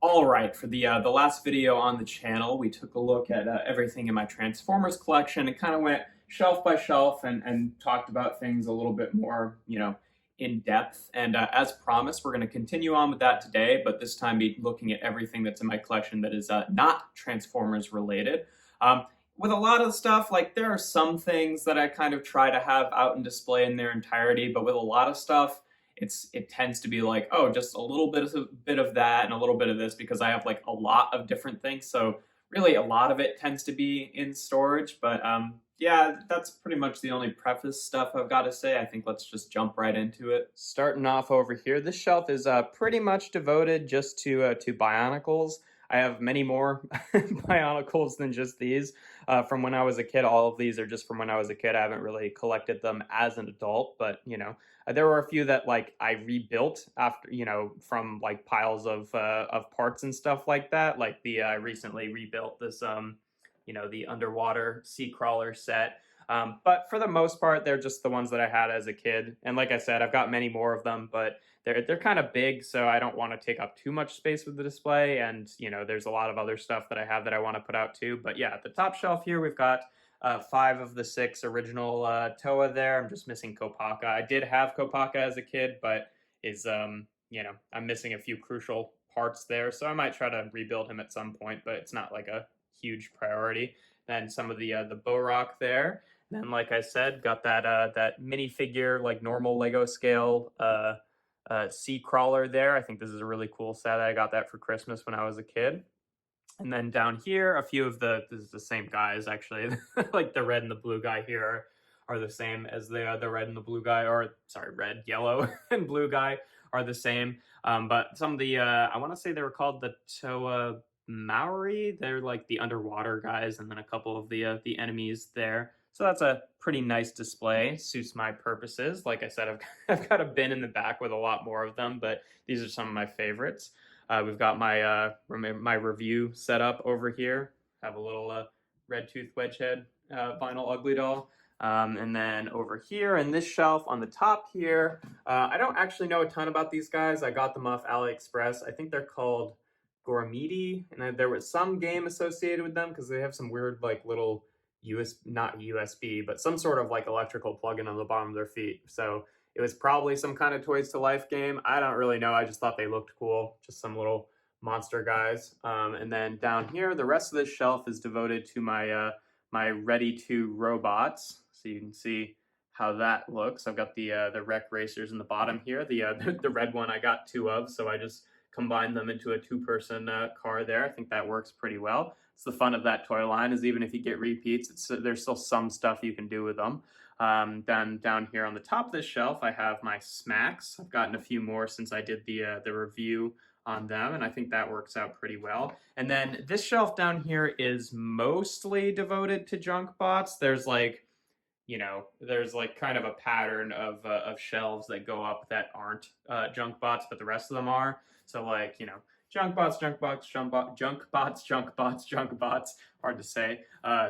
All right, for the last video on the channel, we took a look at everything in my Transformers collection and kind of went shelf by shelf and talked about things a little bit more, in depth. And as promised, we're going to continue on with that today, but this time be looking at everything that's in my collection that is not Transformers related. With a lot of stuff, like there are some things that I kind of try to have out and display in their entirety, but with a lot of stuff, it tends to be like, oh, just a little bit of that and a little bit of this because I have like a lot of different things. So really a lot of it tends to be in storage. But yeah, that's pretty much the only preface stuff I've got to say. I think let's just jump right into it. Starting off over here, this shelf is pretty much devoted just to Bionicles. I have many more Bionicles than just these from when I was a kid. All of these are just from when I was a kid. I haven't really collected them as an adult, but there were a few that like I rebuilt after, from like piles of parts and stuff like that. Like I recently rebuilt this, the underwater sea crawler set. But for the most part, they're just the ones that I had as a kid. And like I said, I've got many more of them, but they're kind of big, so I don't want to take up too much space with the display. And there's a lot of other stuff that I have that I want to put out too. But yeah, at the top shelf here, we've got 5 of the 6 original Toa there. I'm just missing Kopaka. I did have Kopaka as a kid, but I'm missing a few crucial parts there. So I might try to rebuild him at some point, but it's not like a huge priority. Then some of the Borok there. And then, like I said, got that minifigure, like normal Lego scale sea crawler there. I think this is a really cool set. I got that for Christmas when I was a kid. And then down here, a few of this is the same guys actually. Like the red and the blue guy here are the same as the red and the blue guy, or sorry, red, yellow, and blue guy are the same. But some of the I want to say they were called the Toa Maori. They're like the underwater guys, and then a couple of the enemies there. So that's a pretty nice display. Suits my purposes. Like I said, I've got a bin in the back with a lot more of them, but these are some of my favorites. We've got my review set up over here. Have a little red tooth wedgehead vinyl ugly doll. And then over here in this shelf on the top here, I don't actually know a ton about these guys. I got them off AliExpress. I think they're called Gormiti, and there was some game associated with them because they have some weird like little not USB, but some sort of like electrical plug-in on the bottom of their feet. So it was probably some kind of Toys to Life game. I don't really know. I just thought they looked cool. Just some little monster guys. And then down here, the rest of this shelf is devoted to my Ready to robots. So you can see how that looks. I've got the Wreck Racers in the bottom here. The red one I got 2 of, so I just combined them into a 2-person car there. I think that works pretty well. It's the fun of that toy line is even if you get repeats, there's still some stuff you can do with them. Then down here on the top of this shelf, I have my Smacks. I've gotten a few more since I did the review on them, and I think that works out pretty well. And then this shelf down here is mostly devoted to junk bots. There's like kind of a pattern of shelves that go up that aren't junk bots, but the rest of them are. So like, junk bots, junk bots, junk bots, junk bots, junk bots, hard to say,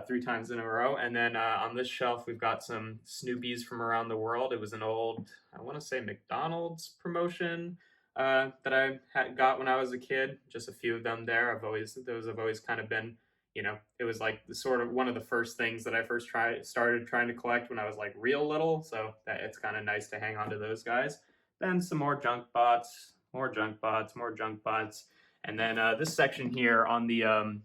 3 times in a row. And then on this shelf, we've got some Snoopies from around the world. It was an old, I want to say McDonald's promotion that I got when I was a kid. Just a few of them there. Those have always kind of been, it was like the sort of one of the first things that I started trying to collect when I was like real little. So it's kind of nice to hang on to those guys. Then some more junk bots, more junk bots, more junk bots. And then this section here on the,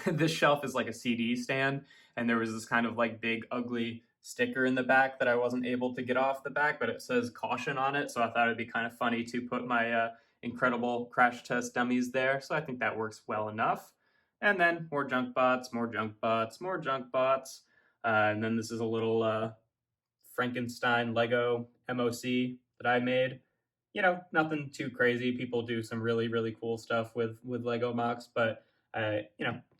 this shelf is like a CD stand. And there was this kind of like big ugly sticker in the back that I wasn't able to get off the back, but it says caution on it. So I thought it'd be kind of funny to put my incredible crash test dummies there. So I think that works well enough. And then more junk bots, more junk bots, more junk bots. And then this is a little Frankenstein Lego MOC that I made. Nothing too crazy. People do some really, really cool stuff with Lego MOCs, but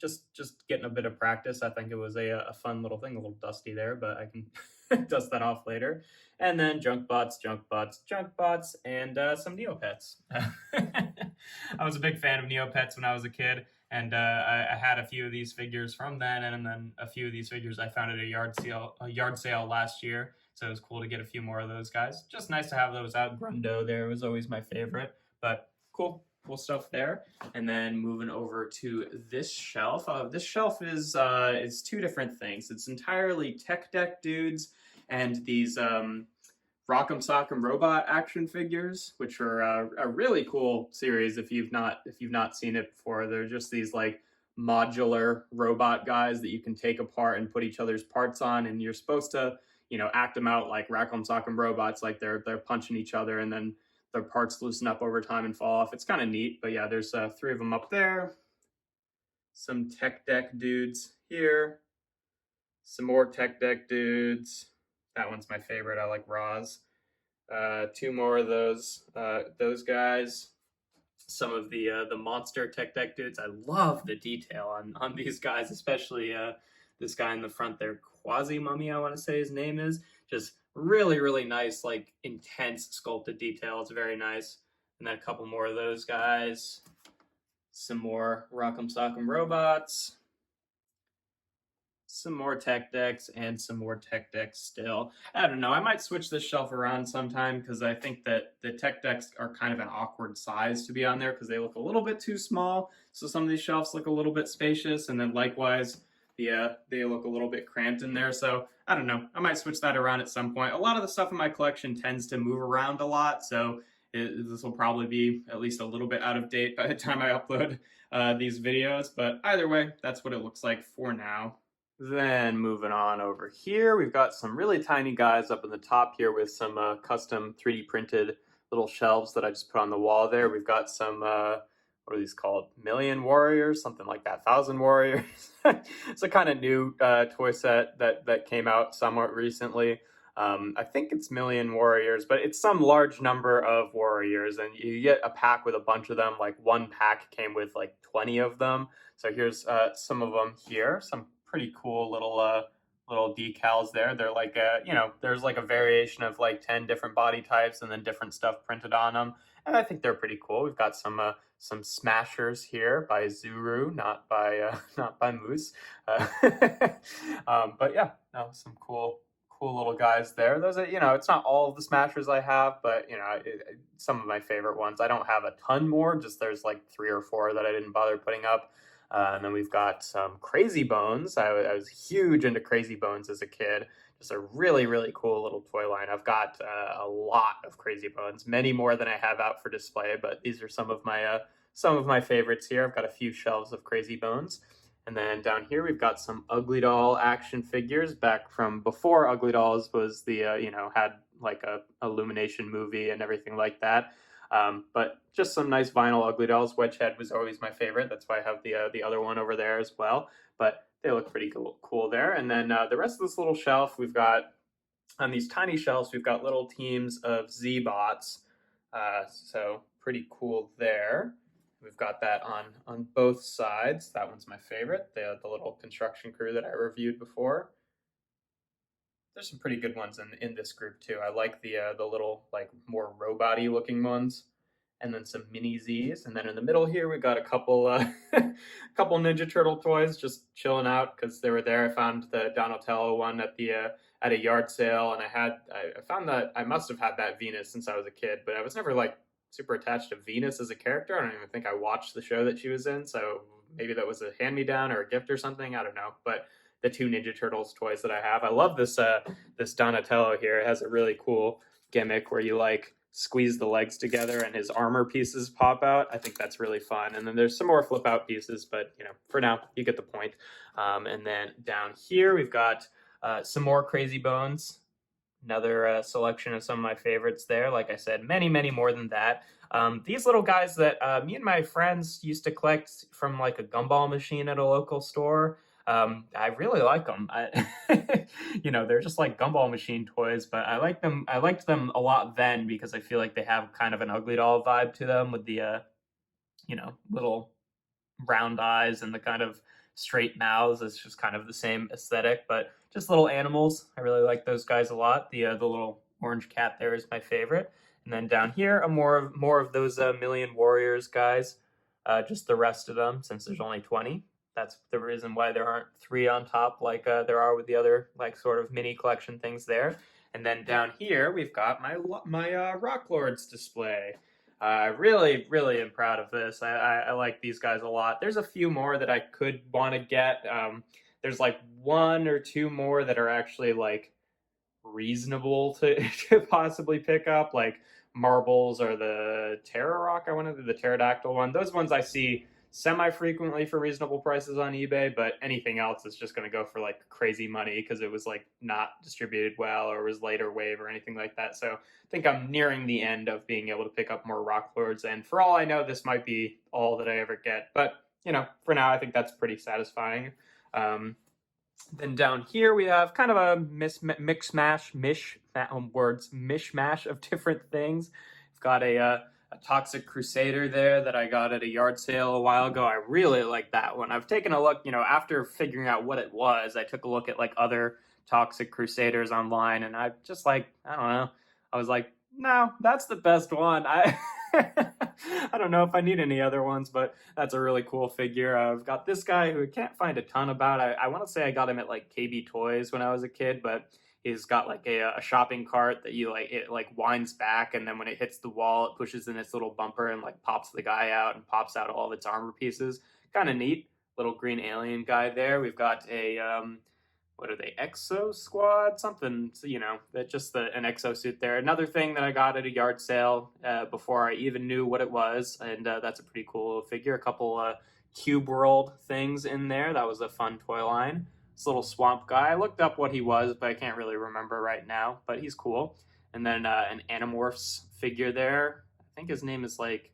just getting a bit of practice. I think it was a fun little thing, a little dusty there, but I can dust that off later. And then junk bots, junk bots, junk bots, and some Neopets. I was a big fan of Neopets when I was a kid, and I had a few of these figures from then, and then a few of these figures I found at a yard sale last year. So it was cool to get a few more of those guys. Just nice to have those out. Grundo there was always my favorite, but cool. cool stuff there. And then moving over to this shelf. This shelf is two different things. It's entirely tech deck dudes and these Rock'em Sock'em Robot action figures, which are a really cool series if you've not seen it before. They're just these like modular robot guys that you can take apart and put each other's parts on, and you're supposed to, you know, act them out like Rock'em Sock'em Robots, like they're punching each other, and then their parts loosen up over time and fall off. It's kind of neat, but yeah, there's 3 of them up there. Some tech deck dudes here. Some more tech deck dudes. That one's my favorite. I like Roz. 2 more of those guys. Some of the monster tech deck dudes. I love the detail on these guys, especially this guy in the front there, Quasi Mummy, I want to say his name is. Just really, really nice, like intense sculpted detail. It's very nice. And then a couple more of those guys. Some more Rock'em Sock'em Robots. Some more tech decks and some more tech decks still. I don't know. I might switch this shelf around sometime because I think that the tech decks are kind of an awkward size to be on there because they look a little bit too small. So some of these shelves look a little bit spacious, and then likewise, they look a little bit cramped in there. So I don't know. I might switch that around at some point. A lot of the stuff in my collection tends to move around a lot, so this will probably be at least a little bit out of date by the time I upload these videos. But either way, that's what it looks like for now. Then moving on over here, we've got some really tiny guys up in the top here with some custom 3D printed little shelves that I just put on the wall there. We've got some, what are these called? Million Warriors, something like that, 1,000 Warriors. It's a kind of new toy set that came out somewhat recently. I think it's Million Warriors, but it's some large number of warriors, and you get a pack with a bunch of them. Like one pack came with like 20 of them. So here's some of them here, some pretty cool little decals there. They're like you know, there's like a variation of like 10 different body types and then different stuff printed on them, and I think they're pretty cool. We've got some Smashers here by Zuru, not by Moose, but yeah, no, some cool little guys there. Those are, you know, it's not all of the Smashers I have, but you know, some of my favorite ones. I don't have a ton more, just there's like 3 or 4 that I didn't bother putting up. And then we've got some Crazy Bones. I was huge into Crazy Bones as a kid. Just a really, really cool little toy line. I've got a lot of Crazy Bones, many more than I have out for display, but these are some of my favorites here. I've got a few shelves of Crazy Bones. And then down here, we've got some Ugly Doll action figures back from before Ugly Dolls was the, you know, had like a Illumination movie and everything like that. But just some nice vinyl Ugly Dolls. Wedgehead was always my favorite. That's why I have the other one over there as well. But they look pretty cool there. And then the rest of this little shelf, we've got, on these tiny shelves, we've got little teams of Z-Bots. So pretty cool there. We've got that on both sides. That one's my favorite, the little construction crew that I reviewed before. There's some pretty good ones in this group too. I like the little like more robot-y looking ones, and then some mini Z's. And then in the middle here, we got a couple couple Ninja Turtle toys just chilling out because they were there. I found the Donatello one at a yard sale, and I found that I must have had that Venus since I was a kid, but I was never like super attached to Venus as a character. I don't even think I watched the show that she was in, so maybe that was a hand-me-down or a gift or something. I don't know, but the 2 Ninja Turtles toys that I have. I love this this Donatello here. It has a really cool gimmick where you like squeeze the legs together and his armor pieces pop out. I think that's really fun. And then there's some more flip out pieces, but you know, for now you get the point. And then down here we've got some more Crazy Bones. Another selection of some of my favorites there. Like I said, many more than that. These little guys that me and my friends used to collect from like a gumball machine at a local store. I really like them. You know, they're just like gumball machine toys, but I like them. I liked them a lot then because I feel like they have kind of an Ugly Doll vibe to them with the, you know, little round eyes and the kind of straight mouths. It's just kind of the same aesthetic, but just little animals. I really like those guys a lot. The little orange cat there is my favorite. And then down here, more of those Million Warriors guys. Just the rest of them, since there's only 20. That's the reason why there aren't 3 on top like there are with the other like sort of mini collection things there. And then down here we've got my Rock Lords display. I really am proud of this. I like these guys a lot. There's a few more that I could want to get. There's like one or two more that are actually like reasonable to, to possibly pick up, like marbles or the Terra Rock. I wanted the pterodactyl one. Those ones I see semi frequently for reasonable prices on eBay, but anything else is just going to go for like crazy money because it was like not distributed well or was later wave or anything like that. So I think I'm nearing the end of being able to pick up more Rock Lords, and for all I know, this might be all that I ever get. But you know, for now, I think that's pretty satisfying. Then down here we have kind of a mishmash of different things. We've got a toxic Crusader there that I got at a yard sale a while ago. I really like that one. I've taken a look, you know, after figuring out what it was, I took a look at like other toxic Crusaders online, and I just like, I don't know, I was like, no, that's the best one. I don't know if I need any other ones, but that's a really cool figure. I've got this guy who I can't find a ton about. I want to say I got him at like KB Toys when I was a kid, but he's got like a shopping cart that you like, it like winds back, and then when it hits the wall, it pushes in its little bumper and like pops the guy out and pops out all of its armor pieces. Kind of neat. Little green alien guy there. We've got a what are they, Exo Squad, something, you know, that just an exosuit there. Another thing that I got at a yard sale before I even knew what it was, and that's a pretty cool figure. A couple Cube World things in there. That was a fun toy line. This little swamp guy, I looked up what he was, but I can't really remember right now, but he's cool. And then an Animorphs figure there. I think his name is like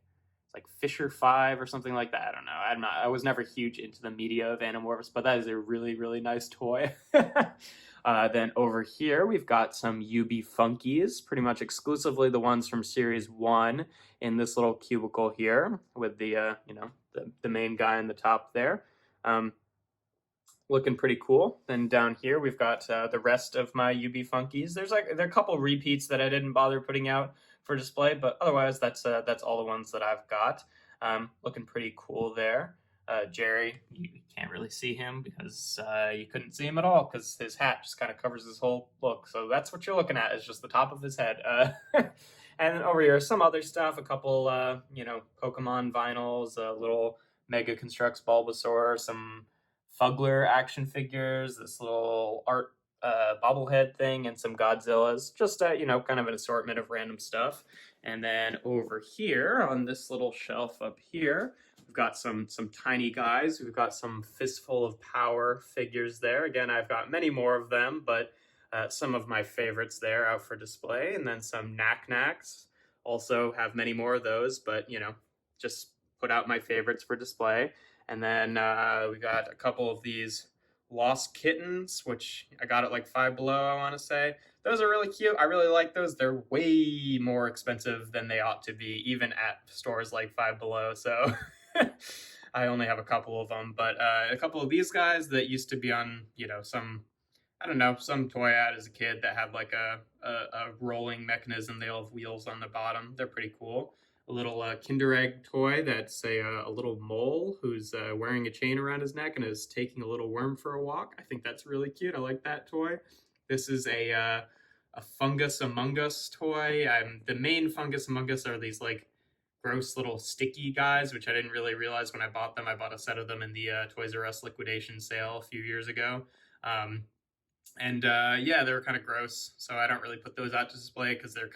Fisher 5 or something like that. I don't know. I was never huge into the media of Animorphs, but that is a really nice toy. Then over here we've got some UB Funkies, pretty much exclusively the ones from Series 1 in this little cubicle here with the you know, the main guy in the top there. Looking pretty cool. Then down here we've got the rest of my UB Funkies. There are a couple repeats that I didn't bother putting out for display, but otherwise that's all the ones that I've got. Looking pretty cool there. Jerry, you can't really see him because you couldn't see him at all because his hat just kind of covers his whole look. So that's what you're looking at, is just the top of his head. And then over here, some other stuff, a couple, you know, Pokemon vinyls, a little Mega Constructs Bulbasaur, some Fugler action figures, this little art bobblehead thing, and some Godzillas. Just, you know, kind of an assortment of random stuff. And then over here on this little shelf up here, we've got some tiny guys. We've got some Fistful of Power figures there. Again, I've got many more of them, but some of my favorites there out for display. And then some Knack-Knacks. Also have many more of those, but, you know, just put out my favorites for display. And then we got a couple of these Lost Kittens, which I got at like Five Below, I want to say. Those are really cute. I really like those. They're way more expensive than they ought to be, even at stores like Five Below. So I only have a couple of them. But a couple of these guys that used to be on, you know, some, I don't know, some toy ad as a kid that had like a rolling mechanism. They all have wheels on the bottom. They're pretty cool. A little Kinder Egg toy that's a little mole who's wearing a chain around his neck and is taking a little worm for a walk. I think that's really cute. I like that toy. This is a Fungus Among Us toy. The main Fungus Among Us are these like gross little sticky guys, which I didn't really realize when I bought them. I bought a set of them in the Toys R Us liquidation sale a few years ago. Yeah, they were kind of gross, so I don't really put those out to display because they're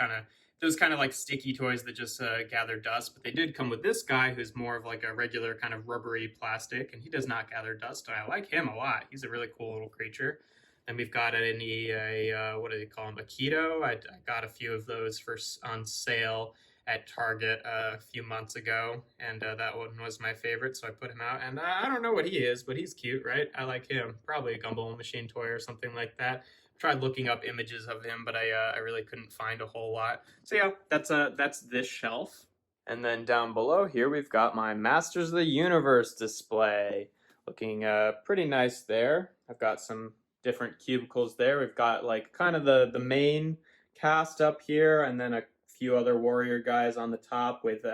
those kind of like sticky toys that just gather dust. But they did come with this guy who's more of like a regular kind of rubbery plastic, and he does not gather dust, and I like him a lot. He's a really cool little creature. And we've got what do they call him, a keto. I got a few of those on sale at Target a few months ago, and that one was my favorite, so I put him out. And I don't know what he is, but he's cute, right? I like him. Probably a Gumball Machine toy or something like that. Tried looking up images of him, but I really couldn't find a whole lot. So yeah, that's this shelf. And then down below here, we've got my Masters of the Universe display. Looking pretty nice there. I've got some different cubicles there. We've got like kind of the main cast up here, and then a few other warrior guys on the top with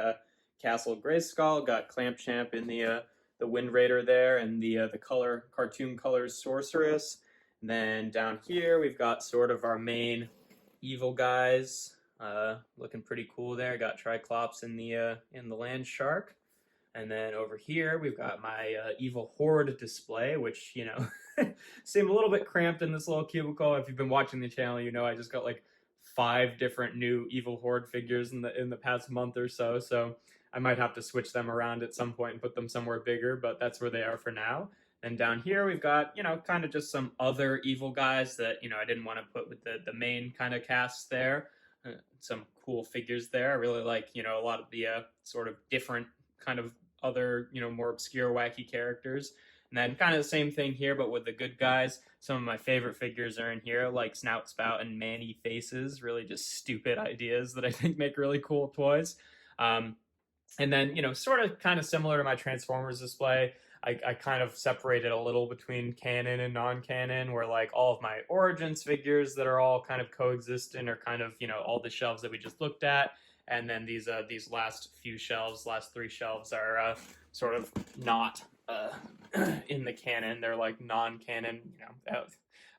Castle Grayskull. Got Clamp Champ in the Wind Raider there, and the cartoon colors Sorceress. And then down here we've got sort of our main evil guys. looking pretty cool there. Got Triclops in the land shark. And then over here, we've got my Evil Horde display, which, you know, seem a little bit cramped in this little cubicle. If you've been watching the channel, you know I just got like 5 different new Evil Horde figures in the past month or so. So I might have to switch them around at some point and put them somewhere bigger, but that's where they are for now. And down here, we've got, you know, kind of just some other evil guys that, you know, I didn't want to put with the main kind of cast there. Some cool figures there. I really like, you know, a lot of the sort of different kind of other, you know, more obscure, wacky characters. And then kind of the same thing here, but with the good guys. Some of my favorite figures are in here, like Snout Spout and Manny Faces. Really just stupid ideas that I think make really cool toys. And then, you know, sort of kind of similar to my Transformers display, I kind of separated a little between canon and non-canon, where like all of my Origins figures that are all kind of coexistent are kind of, you know, all the shelves that we just looked at. And then these last few shelves, last 3 shelves are sort of not in the canon. They're like non-canon. You know,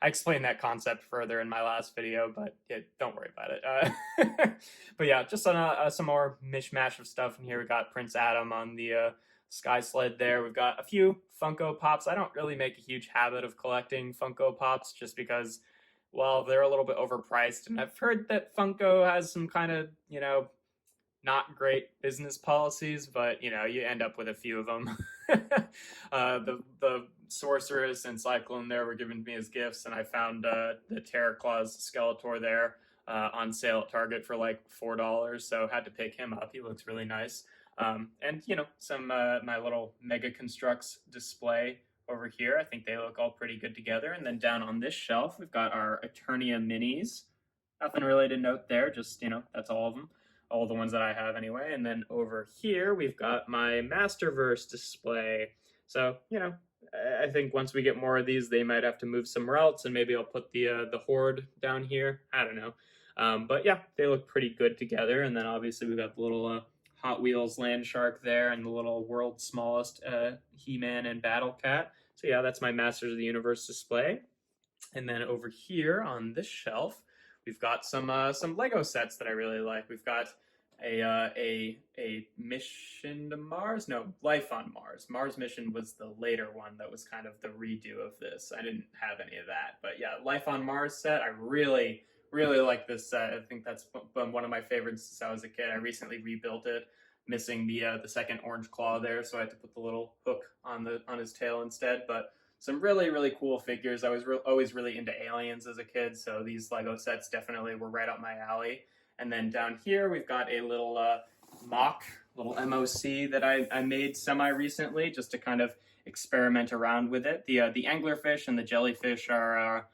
I explained that concept further in my last video, but yeah, don't worry about it. But yeah, just on some more mishmash of stuff in here. We got Prince Adam on the Sky Sled there. We've got a few Funko Pops. I don't really make a huge habit of collecting Funko Pops just because, well, they're a little bit overpriced. And I've heard that Funko has some kind of, you know, not great business policies, but, you know, you end up with a few of them. The Sorceress and Cyclone there were given to me as gifts, and I found the Terror Claws Skeletor there on sale at Target for like $4, so had to pick him up. He looks really nice. And, you know, some my little Mega Constructs display over here. I think they look all pretty good together. And then down on this shelf, we've got our Eternia minis. Nothing really to note there, just, you know, that's all of them. All the ones that I have anyway. And then over here, we've got my Masterverse display. So, you know, I think once we get more of these, they might have to move somewhere else, and maybe I'll put the Horde down here. I don't know. But yeah, they look pretty good together. And then obviously we've got the little Hot Wheels Land Shark there, and the little World's Smallest He-Man and Battle Cat. So yeah, that's my Masters of the Universe display. And then over here on this shelf, we've got some Lego sets that I really like. We've got a Mission to Mars? No, Life on Mars. Mars Mission was the later one that was kind of the redo of this. I didn't have any of that. But yeah, Life on Mars set, I really like this set. I think that's been one of my favorites since I was a kid. I recently rebuilt it, missing the second orange claw there, so I had to put the little hook on his tail instead. But some really cool figures. I was always really into aliens as a kid, so these Lego sets definitely were right up my alley. And then down here we've got a little little MOC that I made semi-recently just to kind of experiment around with it. The Anglerfish and the Jellyfish are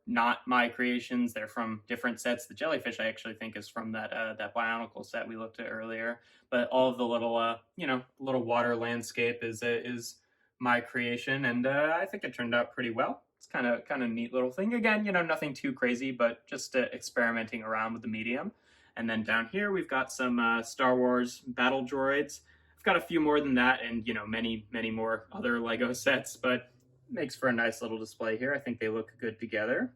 not my creations. They're from different sets. The Jellyfish I actually think is from that Bionicles set we looked at earlier. But all of the little you know, little water landscape is my creation, and I think it turned out pretty well. It's kind of a neat little thing. Again, you know, nothing too crazy, but just experimenting around with the medium. And then down here we've got some Star Wars battle droids. I've got a few more than that, and, you know, many more other Lego sets, but it makes for a nice little display here. I think they look good together.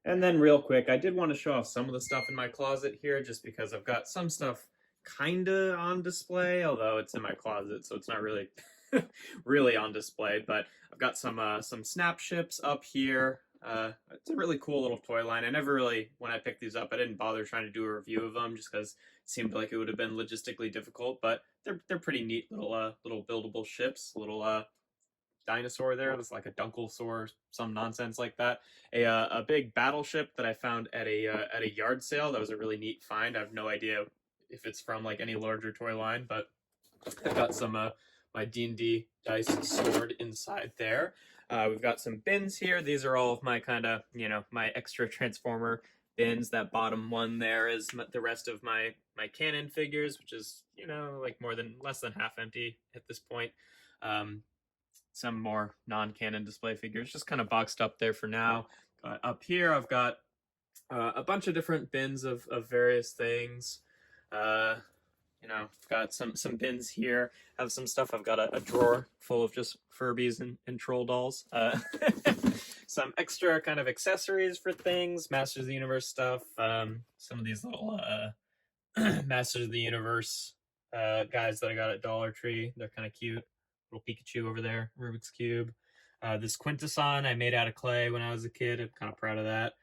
And then real quick, I did want to show off some of the stuff in my closet here, just because I've got some stuff kind of on display, although it's in my closet, so it's not really really on display. But I've got some snap ships up here. It's a really cool little toy line. I never really, when I picked these up, I didn't bother trying to do a review of them just because it seemed like it would have been logistically difficult, but they're pretty neat little buildable ships. Little dinosaur there. It's like a Dunkelsaur, some nonsense like that. A big battleship that I found at a yard sale. That was a really neat find. I have no idea if it's from like any larger toy line, but I've got some my D&D dice stored inside there. We've got some bins here. These are all of my kind of, you know, my extra Transformer bins. That bottom one there is the rest of my canon figures, which is, you know, like less than half empty at this point. Some more non-canon display figures just kind of boxed up there for now. Up here I've got a bunch of different bins of various things. You know, I've got some bins here. I have some stuff. I've got a drawer full of just Furbies and troll dolls. Some extra kind of accessories for things, Masters of the Universe stuff. Some of these little Masters of the Universe guys that I got at Dollar Tree. They're kind of cute. Little Pikachu over there, Rubik's Cube. This Quintesson I made out of clay when I was a kid. I'm kind of proud of that.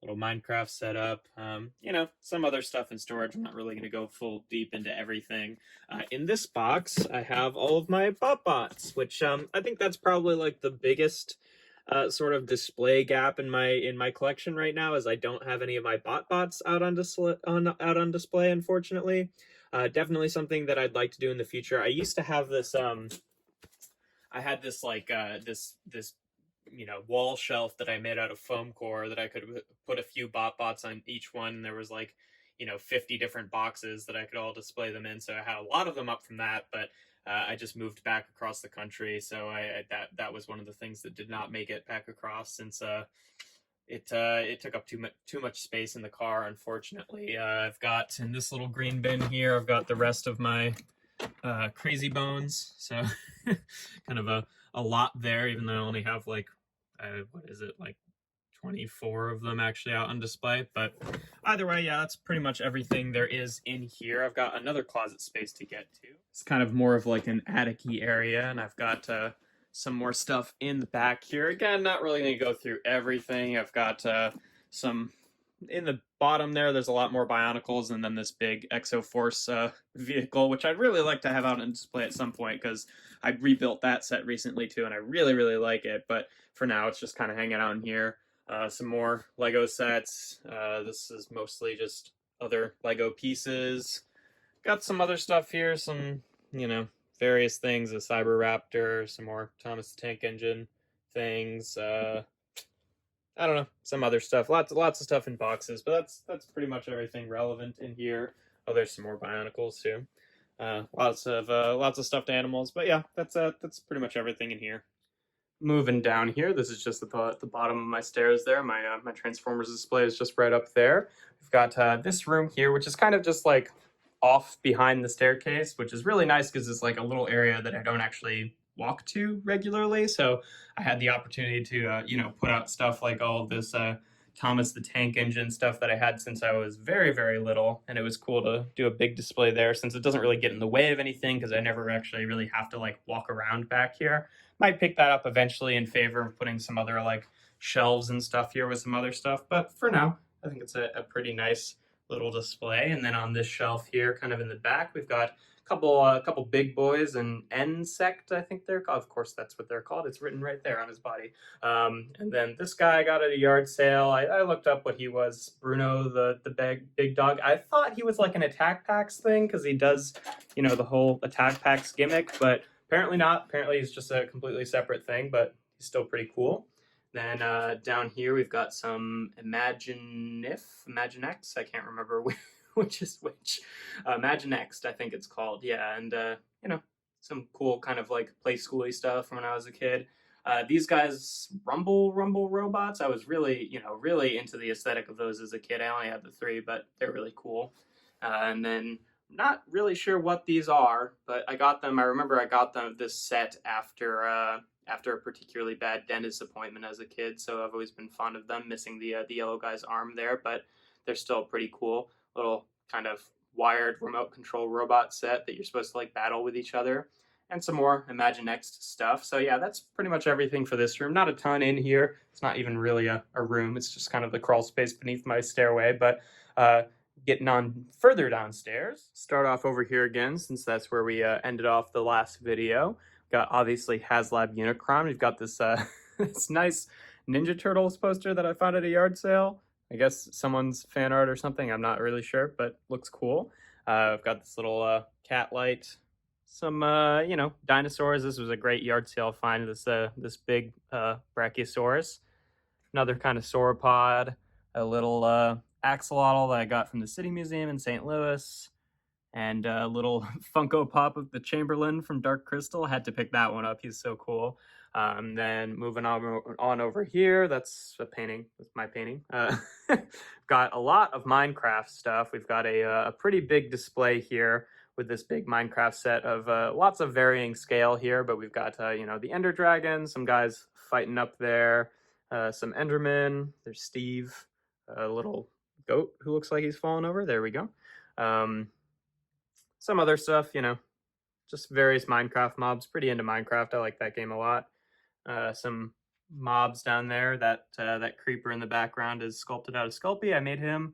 Little Minecraft setup. You know, some other stuff in storage. I'm not really going to go full deep into everything. In this box, I have all of my Bots, which I think that's probably like the biggest sort of display gap in my collection right now, is I don't have any of my Bots out on display, unfortunately. Definitely something that I'd like to do in the future. I used to have this I had this like this you know, wall shelf that I made out of foam core that I could put a few Bots on each one. There was like, you know, 50 different boxes that I could all display them in. So I had a lot of them up from that, but I just moved back across the country. So that was one of the things that did not make it back across, since it took up too much space in the car, unfortunately. I've got in this little green bin here, I've got the rest of my Crazy Bones. So kind of a lot there, even though I only have like what is it, like 24 of them actually out on display. But either way, yeah, that's pretty much everything there is in here. I've got another closet space to get to. It's kind of more of like an attic-y area, and I've got some more stuff in the back here. Again, not really going to go through everything. I've got some in the bottom there's a lot more Bionicles, and then this big Exoforce vehicle, which I'd really like to have out on display at some point, because I rebuilt that set recently too, and I really like it. But for now, it's just kind of hanging out in here. Some more Lego sets. This is mostly just other Lego pieces. Got some other stuff here, some, you know, various things, a Cyberraptor, some more Thomas the Tank Engine things, I don't know, some other stuff. Lots of stuff in boxes, but that's pretty much everything relevant in here. Oh, there's some more Bionicles too. Lots of stuffed animals, but yeah, that's pretty much everything in here. Moving down here, this is just at the bottom of my stairs there. My Transformers display is just right up there. We've got this room here, which is kind of just like off behind the staircase, which is really nice because it's like a little area that I don't actually walk to regularly. So I had the opportunity to, you know, put out stuff like all of this Thomas the Tank Engine stuff that I had since I was very little, and it was cool to do a big display there, since it doesn't really get in the way of anything, because I never actually really have to like walk around back here. Might pick that up eventually in favor of putting some other like shelves and stuff here with some other stuff, but for now I think it's a pretty nice little display. And then on this shelf here, kind of in the back, we've got a couple big boys, and Insect, I think they're called. Of course, that's what they're called. It's written right there on his body. And then this guy I got at a yard sale. I looked up what he was. Bruno, the big dog. I thought he was like an Attack Packs thing, because he does, you know, the whole Attack Packs gimmick, but apparently not. Apparently he's just a completely separate thing, but he's still pretty cool. Then down here we've got some Imaginext. I can't remember which is which. Imaginext, I think it's called. Yeah, and you know, some cool kind of like play schooly stuff from when I was a kid. These guys, Rumble robots. I was really, you know, really into the aesthetic of those as a kid. I only had the 3, but they're really cool. And then not really sure what these are, but I got them. I remember I got them this set after a particularly bad dentist appointment as a kid, so I've always been fond of them, missing the yellow guy's arm there, but they're still pretty cool. Little kind of wired remote control robot set that you're supposed to like battle with each other, and some more Imaginext stuff. So yeah, that's pretty much everything for this room. Not a ton in here. It's not even really a room. It's just kind of the crawl space beneath my stairway, but getting on further downstairs. Start off over here again, since that's where we ended off the last video. Got obviously HasLab Unicron. We've got this this nice Ninja Turtles poster that I found at a yard sale. I guess someone's fan art or something. I'm not really sure, but looks cool. I've got this little cat light. Some you know, dinosaurs. This was a great yard sale find. This big Brachiosaurus. Another kind of sauropod. A little axolotl that I got from the City Museum in St. Louis. And a little Funko Pop of the Chamberlain from Dark Crystal. Had to pick that one up. He's so cool. Then moving on over here, that's a painting. That's my painting. Got a lot of Minecraft stuff. We've got a pretty big display here with this big Minecraft set of lots of varying scale here, but we've got, you know, the Ender Dragon, some guys fighting up there, some Endermen, there's Steve, a little goat who looks like he's fallen over, there we go. Some other stuff, you know, just various Minecraft mobs, pretty into Minecraft, I like that game a lot. Some mobs down there, that creeper in the background is sculpted out of Sculpey, I made him.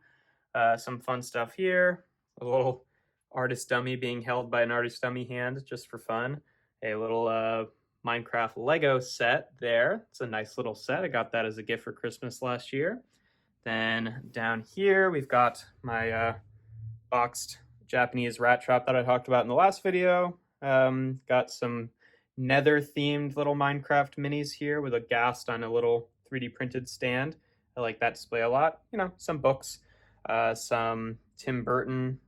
Some fun stuff here, a little artist dummy being held by an artist dummy hand just for fun. A little Minecraft Lego set there. It's a nice little set. I got that as a gift for Christmas last year. Then down here we've got my boxed Japanese rat trap that I talked about in the last video. Got some nether themed little Minecraft minis here with a ghast on a little 3D printed stand. I like that display a lot. You know, some books, some Tim Burton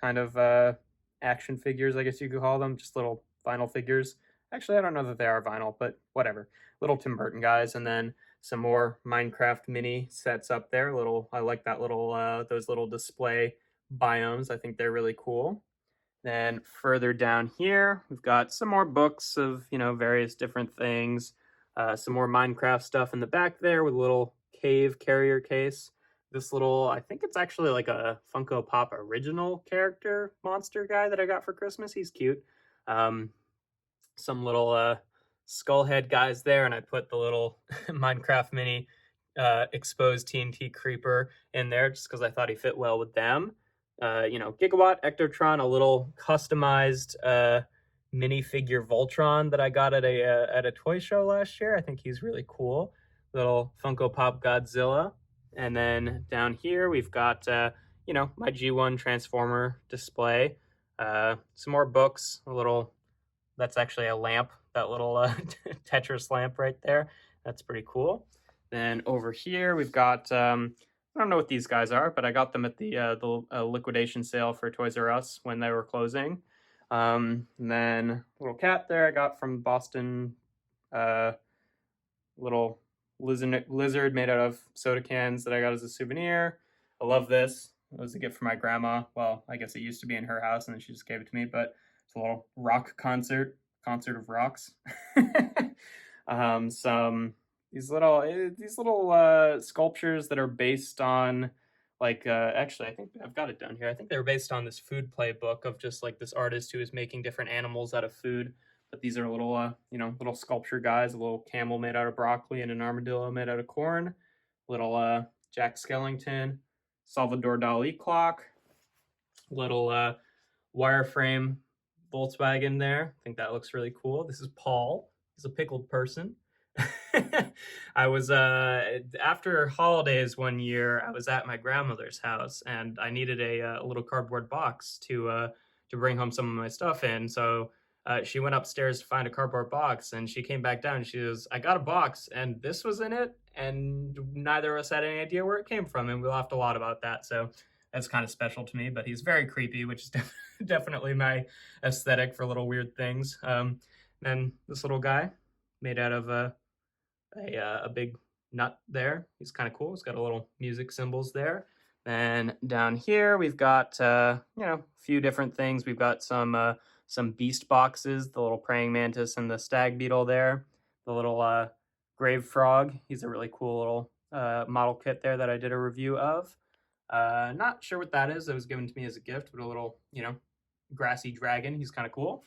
kind of action figures, I guess you could call them, just little vinyl figures. Actually, I don't know that they are vinyl, but whatever. Little Tim Burton guys, and then some more Minecraft mini sets up there. I like that little, those little display biomes. I think they're really cool. Then further down here, we've got some more books of, you know, various different things. Some more Minecraft stuff in the back there with a little cave carrier case. This little, I think it's actually like a Funko Pop original character monster guy that I got for Christmas. He's cute. Some little skull head guys there, and I put the little Minecraft mini exposed TNT creeper in there just because I thought he fit well with them. You know, Gigawatt Ectotron, a little customized minifigure Voltron that I got at a toy show last year. I think he's really cool. Little Funko Pop Godzilla. And then down here we've got, you know, my G1 Transformer display. Some more books, that's actually a lamp, that little Tetris lamp right there. That's pretty cool. Then over here we've got, I don't know what these guys are, but I got them at the liquidation sale for Toys R Us when they were closing. And then little cat there I got from Boston, little lizard made out of soda cans that I got as a souvenir. I love this. It was a gift from my grandma. Well, I guess it used to be in her house and then she just gave it to me, but it's a little rock concert of rocks. These little sculptures that are based on, like, actually I think I've got it down here. I think they're based on this food play book of just like this artist who is making different animals out of food. But these are little, you know, little sculpture guys, a little camel made out of broccoli and an armadillo made out of corn, little Jack Skellington, Salvador Dali clock, little wireframe Volkswagen there. I think that looks really cool. This is Paul. He's a pickled person. I was, after holidays one year, I was at my grandmother's house and I needed a little cardboard box to bring home some of my stuff in. So she went upstairs to find a cardboard box and she came back down and she goes, I got a box and this was in it and neither of us had any idea where it came from, and we laughed a lot about that. So that's kind of special to me, but he's very creepy, which is definitely my aesthetic for little weird things. Then this little guy made out of a big nut there. He's kind of cool. He's got a little music symbols there. Then down here we've got you know, a few different things. We've got some beast boxes, the little praying mantis and the stag beetle there. The little grave frog. He's a really cool little model kit there that I did a review of. Not sure what that is. It was given to me as a gift, but a little, you know, grassy dragon. He's kind of cool.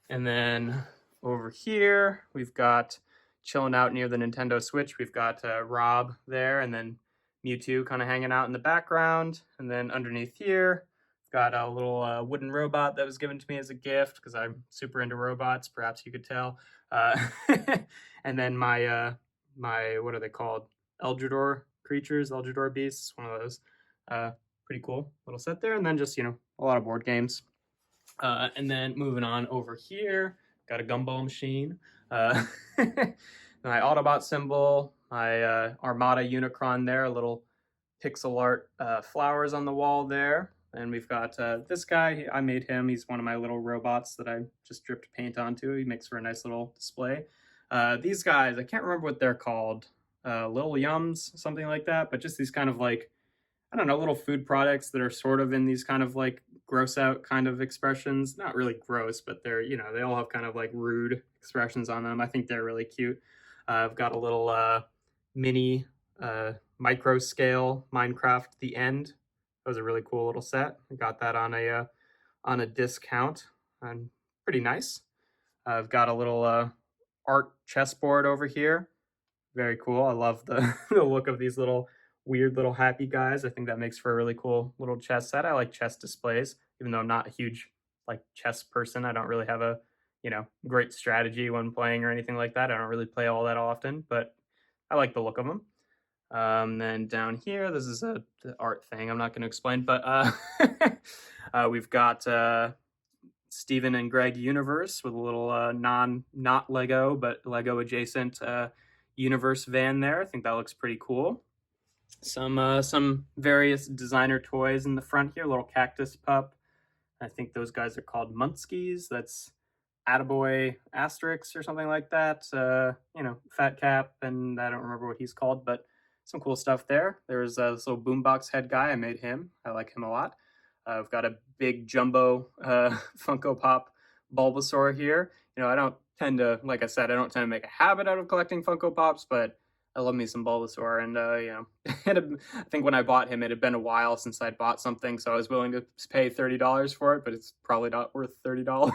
And then over here we've got, chilling out near the Nintendo Switch, we've got Rob there, and then Mewtwo kind of hanging out in the background. And then underneath here, got a little wooden robot that was given to me as a gift because I'm super into robots, perhaps you could tell. And then my what are they called? Eldrador creatures, Eldrador beasts, one of those. Pretty cool little set there. And then just, you know, a lot of board games. And then moving on over here, got a gumball machine. My Autobot symbol, my Armada Unicron there, a little pixel art flowers on the wall there. And we've got this guy. I made him. He's one of my little robots that I just dripped paint onto. He makes for a nice little display. These guys, I can't remember what they're called. Lil Yums, something like that. But just these kind of like, I don't know, little food products that are sort of in these kind of like gross out kind of expressions. Not really gross, but they're, you know, they all have kind of like rude expressions on them. I think they're really cute. I've got a little mini micro scale Minecraft The End. That was a really cool little set. I got that on a discount and pretty nice. I've got a little art chessboard over here. Very cool. I love the, the look of these little weird little happy guys. I think that makes for a really cool little chess set. I like chess displays, even though I'm not a huge like chess person. I don't really have a, you know, great strategy when playing or anything like that. I don't really play all that often, but I like the look of them. Then down here, this is the art thing. I'm not going to explain, but we've got Steven and Greg universe with a little not Lego, but Lego adjacent universe van there. I think that looks pretty cool. Some various designer toys in the front here. Little cactus pup. I think those guys are called Munskies. That's Attaboy Asterix or something like that. You know, Fat Cap, and I don't remember what he's called, but some cool stuff there. There's this little boombox head guy. I made him. I like him a lot. I've got a big jumbo Funko Pop Bulbasaur here. You know, I don't tend to, like I said, I don't tend to make a habit out of collecting Funko Pops, but I love me some Bulbasaur, and you know, I think when I bought him, it had been a while since I'd bought something, so I was willing to pay $30 for it, but it's probably not worth $30.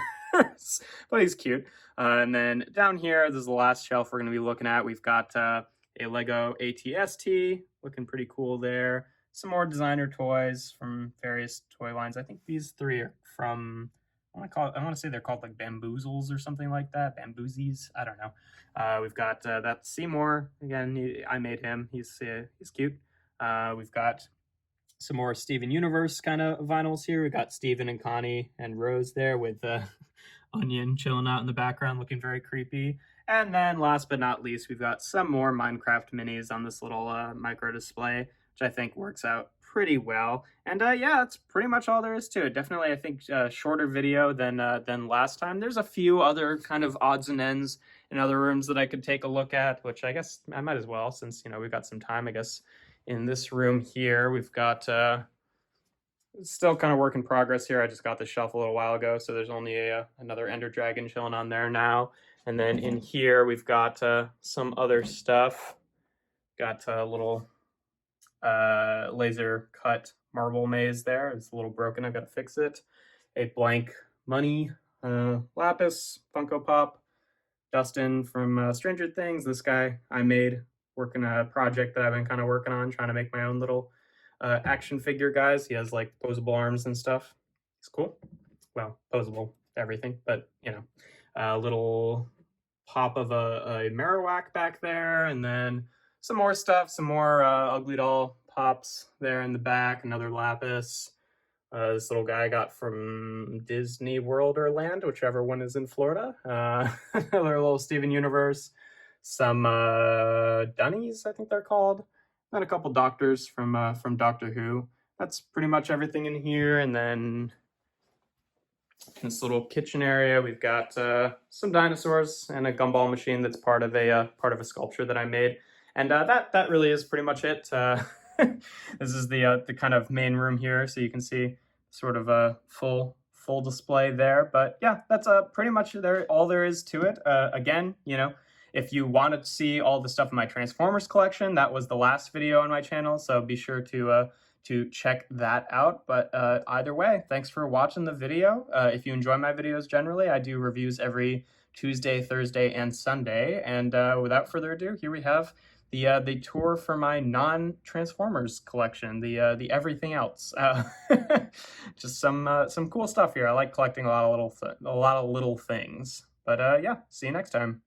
But he's cute. And then down here, this is the last shelf we're going to be looking at. We've got a Lego Atst, looking pretty cool there. Some more designer toys from various toy lines. I think these three are from, I want to say they're called like Bamboozles or something like that. Bamboozies, I don't know. We've got that Seymour, again, I made him, he's cute. We've got some more Steven Universe kind of vinyls here. We've got Steven and Connie and Rose there with Onion chilling out in the background, looking very creepy. And then last but not least, we've got some more Minecraft minis on this little micro display, which I think works out pretty well. And yeah, that's pretty much all there is to it. Definitely, I think, shorter video than last time. There's a few other kind of odds and ends in other rooms that I could take a look at, which I guess I might as well, since, you know, we've got some time. I guess in this room here, we've got it's still kind of work in progress here. I just got the shelf a little while ago, so there's only another Ender Dragon chilling on there now. And then in here, we've got some other stuff. Got a little laser cut marble maze there. It's a little broken. I've got to fix it. A blank money lapis Funko Pop. Dustin from Stranger Things. This guy I made working a project that I've been kind of working on, trying to make my own little action figure guys. He has like posable arms and stuff. It's cool. Well, posable everything, but you know, a little pop of a Marowak back there, and then some more stuff, some more Ugly Doll pops there in the back, another lapis. This little guy I got from Disney World or Land, whichever one is in Florida. Another little Steven Universe. Some Dunnies, I think they're called. And a couple doctors from Doctor Who. That's pretty much everything in here. And then in this little kitchen area, we've got some dinosaurs and a gumball machine that's part of a sculpture that I made. And that really is pretty much it. This is the kind of main room here, so you can see sort of a full display there. But yeah, that's pretty much all there is to it. Again, you know, if you wanted to see all the stuff in my Transformers collection, that was the last video on my channel, so be sure to check that out. But either way, thanks for watching the video. If you enjoy my videos generally, I do reviews every Tuesday, Thursday, and Sunday. And without further ado, here we have the tour for my non-Transformers collection, the everything else. Just some cool stuff here. I like collecting a lot of little things. But yeah, see you next time.